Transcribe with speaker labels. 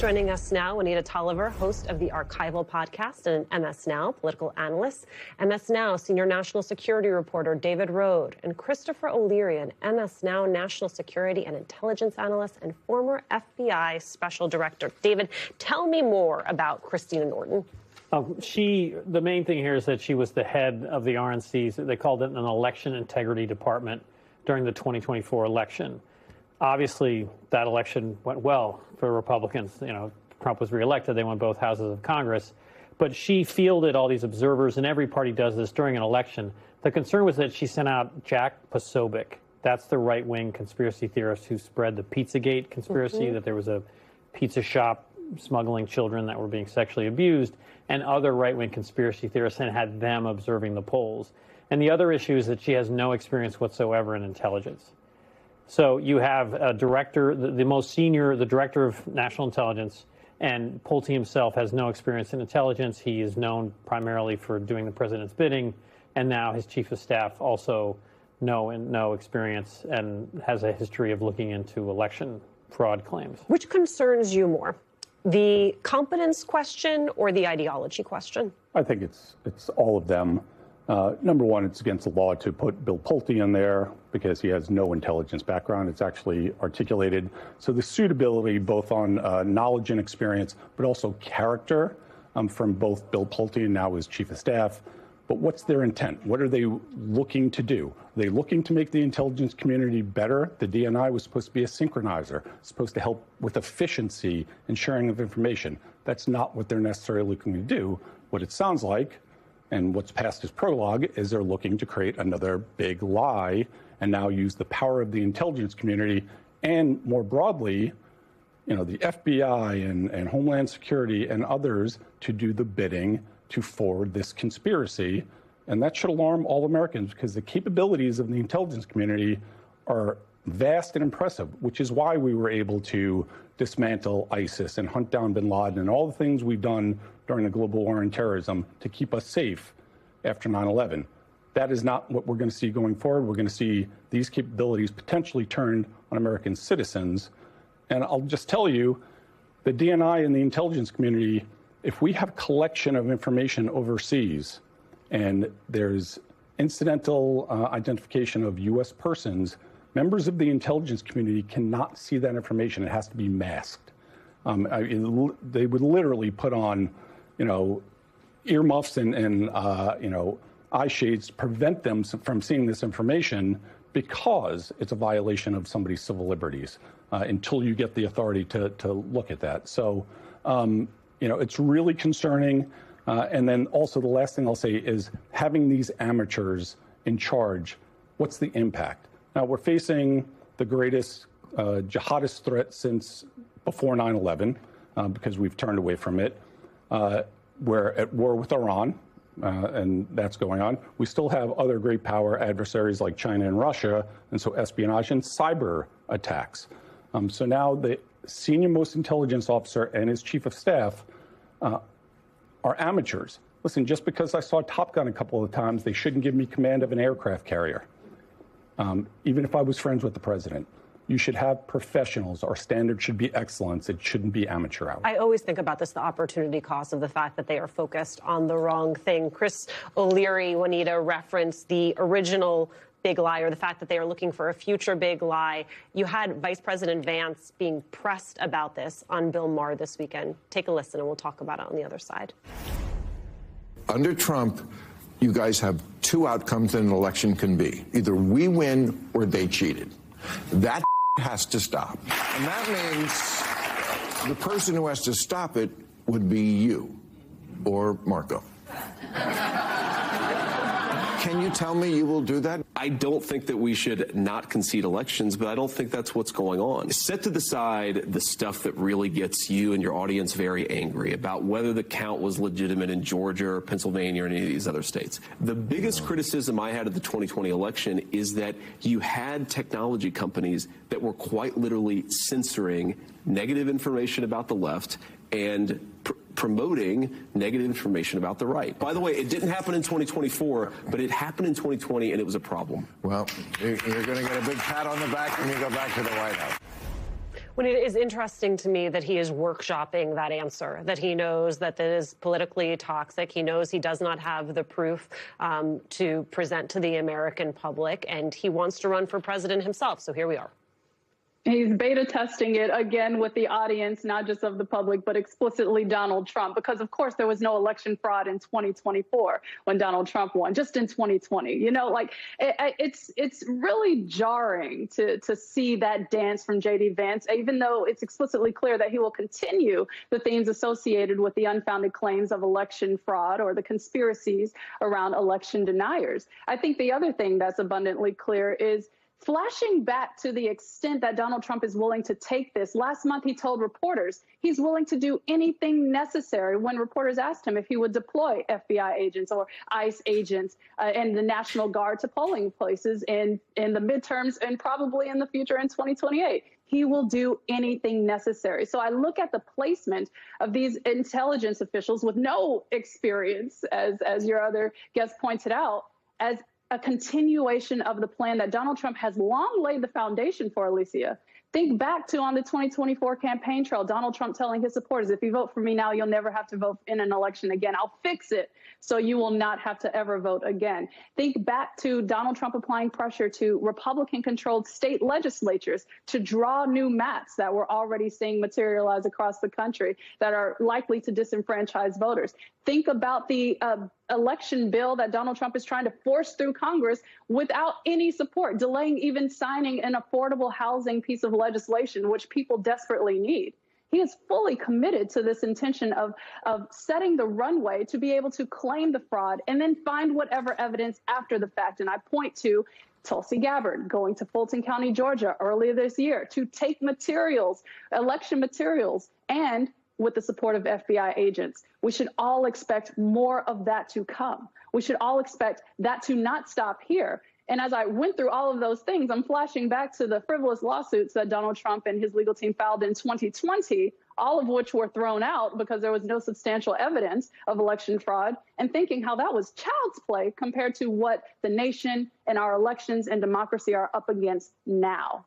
Speaker 1: Joining us now, Anita Tolliver, host of the Archival podcast and MS Now political analyst, MS Now senior national security reporter David Rohde, and Christopher O'Leary, an MS Now national security and intelligence analyst and former FBI special director. David, tell me more about Christina Norton.
Speaker 2: The main thing here is that she was the head of the RNC. They called it an election integrity department during the 2024 election. Obviously, that election went well for Republicans. You know, Trump was reelected. They won both houses of Congress. But she fielded all these observers, and every party does this during an election. The concern was that she sent out Jack Posobiec. That's the right-wing conspiracy theorist who spread the Pizzagate conspiracy, that there was a pizza shop smuggling children that were being sexually abused, and other right-wing conspiracy theorists, and had them observing the polls. And the other issue is that she has no experience whatsoever in intelligence. So you have a director, the most senior, the director of national intelligence, and Pulte himself has no experience in intelligence. He is known primarily for doing the president's bidding, and now his chief of staff also no experience and has a history of looking into election fraud claims.
Speaker 1: Which concerns you more, the competence question or the ideology question?
Speaker 3: I think it's all of them. Number one, it's against the law to put Bill Pulte in there because he has no intelligence background. It's actually articulated. So the suitability both on knowledge and experience, but also character from both Bill Pulte and now his chief of staff. But what's their intent? What are they looking to do? Are they looking to make the intelligence community better? The DNI was supposed to be a synchronizer, supposed to help with efficiency and sharing of information. That's not what they're necessarily looking to do. What it sounds like, and what's passed as prologue, is they're looking to create another big lie and now use the power of the intelligence community and more broadly, you know, the FBI and Homeland Security and others to do the bidding to forward this conspiracy. And that should alarm all Americans because the capabilities of the intelligence community are vast and impressive, which is why we were able to dismantle ISIS and hunt down bin Laden and all the things we've done during the global war on terrorism to keep us safe after 9/11. That is not what we're going to see going forward. We're going to see these capabilities potentially turned on American citizens. And I'll just tell you, the DNI and the intelligence community, if we have collection of information overseas and there's incidental identification of U.S. persons, members of the intelligence community cannot see that information. It has to be masked. They would literally put on, you know, earmuffs and you know, eye shades to prevent them from seeing this information because it's a violation of somebody's civil liberties until you get the authority to look at that. So, you know, it's really concerning. And then also the last thing I'll say is having these amateurs in charge, what's the impact? Now, we're facing the greatest jihadist threat since before 9/11 because we've turned away from it. We're at war with Iran, and that's going on. We still have other great power adversaries like China and Russia, and so espionage and cyber attacks. So now the senior most intelligence officer and his chief of staff are amateurs. Listen, just because I saw Top Gun a couple of times, they shouldn't give me command of an aircraft carrier. Even if I was friends with the president. You should have professionals. Our standard should be excellence. It shouldn't be amateur hour.
Speaker 1: I always think about this, the opportunity cost of the fact that they are focused on the wrong thing. Chris O'Leary, Juanita, referenced the original big lie or the fact that they are looking for a future big lie. You had Vice President Vance being pressed about this on Bill Maher this weekend. Take a listen and we'll talk about it on the other side.
Speaker 4: Under Trump, you guys have two outcomes that an election can be. Either we win or they cheated. That has to stop. And that means the person who has to stop it would be you or Marco. Can you tell me you will do that?
Speaker 5: I don't think that we should not concede elections, but I don't think that's what's going on. Set to the side the stuff that really gets you and your audience very angry about whether the count was legitimate in Georgia or Pennsylvania or any of these other states. The biggest criticism I had of the 2020 election is that you had technology companies that were quite literally censoring negative information about the left and promoting negative information about the right. By the way, it didn't happen in 2024, but it happened in 2020, and it was a problem.
Speaker 4: Well, you're going to get a big pat on the back when you go back to the White House.
Speaker 1: When it is interesting to me that he is workshopping that answer, that he knows that it is politically toxic. He knows he does not have the proof to present to the American public, and he wants to run for president himself. So here we are.
Speaker 6: He's beta testing it again with the audience, not just of the public, but explicitly Donald Trump, because of course there was no election fraud in 2024 when Donald Trump won, just in 2020. You know, like it's really jarring to see that dance from J.D. Vance, even though it's explicitly clear that he will continue the themes associated with the unfounded claims of election fraud or the conspiracies around election deniers. I think the other thing that's abundantly clear is flashing back to the extent that Donald Trump is willing to take this. Last month, he told reporters he's willing to do anything necessary when reporters asked him if he would deploy FBI agents or ICE agents and the National Guard to polling places in the midterms and probably in the future in 2028. He will do anything necessary. So I look at the placement of these intelligence officials with no experience, as your other guest pointed out, as a continuation of the plan that Donald Trump has long laid the foundation for, Alicia. Think back to on the 2024 campaign trail, Donald Trump telling his supporters, if you vote for me now, you'll never have to vote in an election again. I'll fix it so you will not have to ever vote again. Think back to Donald Trump applying pressure to Republican-controlled state legislatures to draw new maps that we're already seeing materialize across the country that are likely to disenfranchise voters. Think about the election bill that Donald Trump is trying to force through Congress without any support, delaying even signing an affordable housing piece of legislation, which people desperately need. He is fully committed to this intention of setting the runway to be able to claim the fraud and then find whatever evidence after the fact. And I point to Tulsi Gabbard going to Fulton County, Georgia earlier this year to take materials, election materials, and with the support of FBI agents. We should all expect more of that to come. We should all expect that to not stop here. And as I went through all of those things, I'm flashing back to the frivolous lawsuits that Donald Trump and his legal team filed in 2020, all of which were thrown out because there was no substantial evidence of election fraud, and thinking how that was child's play compared to what the nation and our elections and democracy are up against now.